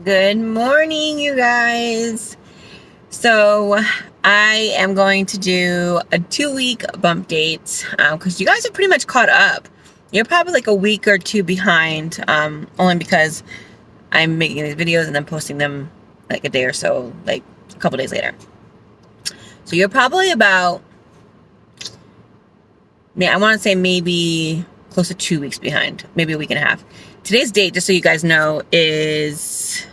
Good morning, you guys. So I am going to do a 2-week bump date because you guys are pretty much caught up. You're probably like a week or two behind, only because I'm making these videos and then posting them like a day or so, like a couple days later. So you're probably about, I want to say maybe close to 2 weeks behind, maybe a week and a half. Today's date, just so you guys know, is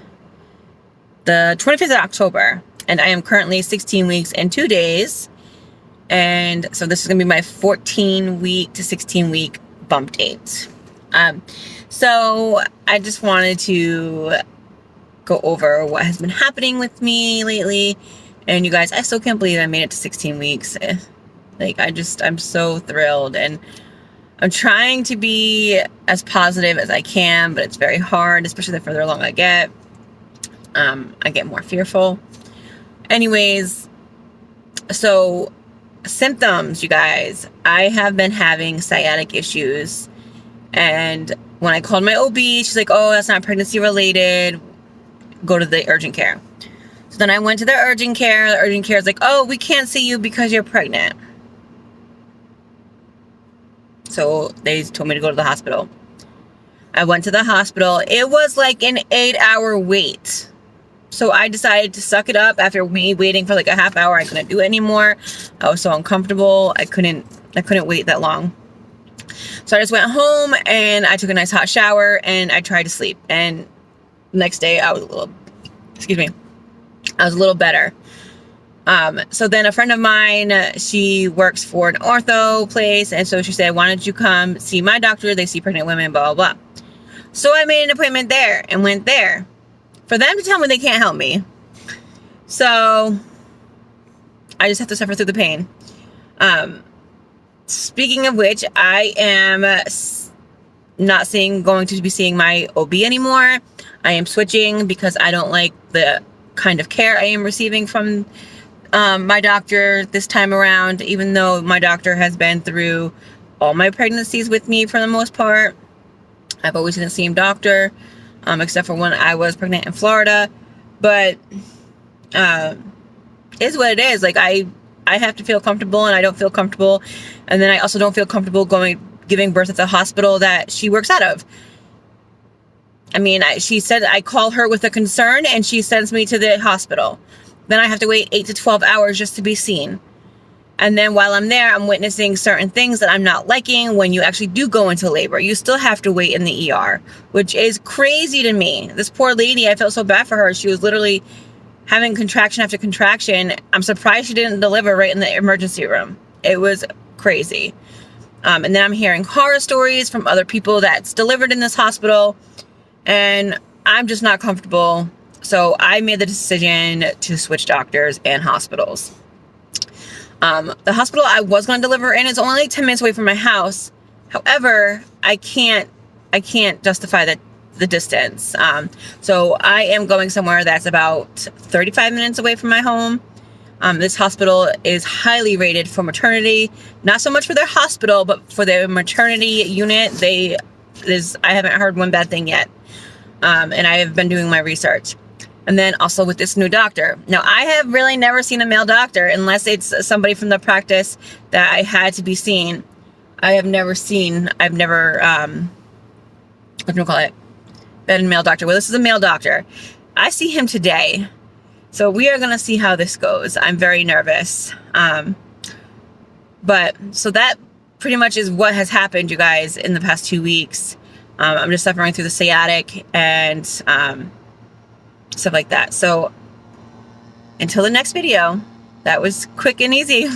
the 25th of October, and I am currently 16 weeks and 2 days, and so this is going to be my 14-week to 16-week bump date. So I just wanted to go over what has been happening with me lately, and you guys, I still can't believe I made it to 16 weeks. Like, I'm so thrilled, and I'm trying to be as positive as I can, but it's very hard, especially the further along I get. I get more fearful. Anyways, so symptoms, you guys. I have been having sciatic issues, and when I called my OB, she's like, oh, that's not pregnancy related. Go to the urgent care. So then I went to the urgent care. The urgent care is like, oh, we can't see you because you're pregnant. So they told me to go to the hospital. I went to the hospital. It was like an 8-hour wait. So I decided to suck it up after me waiting for like a half hour. I couldn't do it anymore. I was so uncomfortable. I couldn't wait that long. So I just went home and I took a nice hot shower and I tried to sleep. And next day I was a little better. So then a friend of mine, she works for an ortho place. And so she said, why don't you come see my doctor? They see pregnant women, blah, blah, blah. So I made an appointment there and went there for them to tell me they can't help me. So I just have to suffer through the pain. Speaking of which, I am not going to be seeing my OB anymore. I am switching because I don't like the kind of care I am receiving from my doctor this time around, even though my doctor has been through all my pregnancies with me for the most part. I've always seen the same doctor, except for when I was pregnant in Florida. But it is what it is. Like, I have to feel comfortable, and I don't feel comfortable. And then I also don't feel comfortable giving birth at the hospital that she works out of. I mean, she said I call her with a concern, and she sends me to the hospital. Then I have to wait 8 to 12 hours just to be seen. And then while I'm there, I'm witnessing certain things that I'm not liking. When you actually do go into labor, you still have to wait in the ER, which is crazy to me. This poor lady, I felt so bad for her. She was literally having contraction after contraction. I'm surprised she didn't deliver right in the emergency room. It was crazy. And then I'm hearing horror stories from other people that's delivered in this hospital, and I'm just not comfortable. So I made the decision to switch doctors and hospitals. The hospital I was going to deliver in is only like 10 minutes away from my house. However, I can't justify the distance. So I am going somewhere that's about 35 minutes away from my home. This hospital is highly rated for maternity, not so much for their hospital, but for their maternity unit. I haven't heard one bad thing yet. And I have been doing my research. And then also with this new doctor. Now, I have really never seen a male doctor unless it's somebody from the practice that I had to be seen. I've never been a male doctor. Well, this is a male doctor. I see him today. So we are going to see how this goes. I'm very nervous. But so that pretty much is what has happened, you guys, in the past 2 weeks. I'm just suffering through the sciatic and stuff like that. So until the next video, that was quick and easy.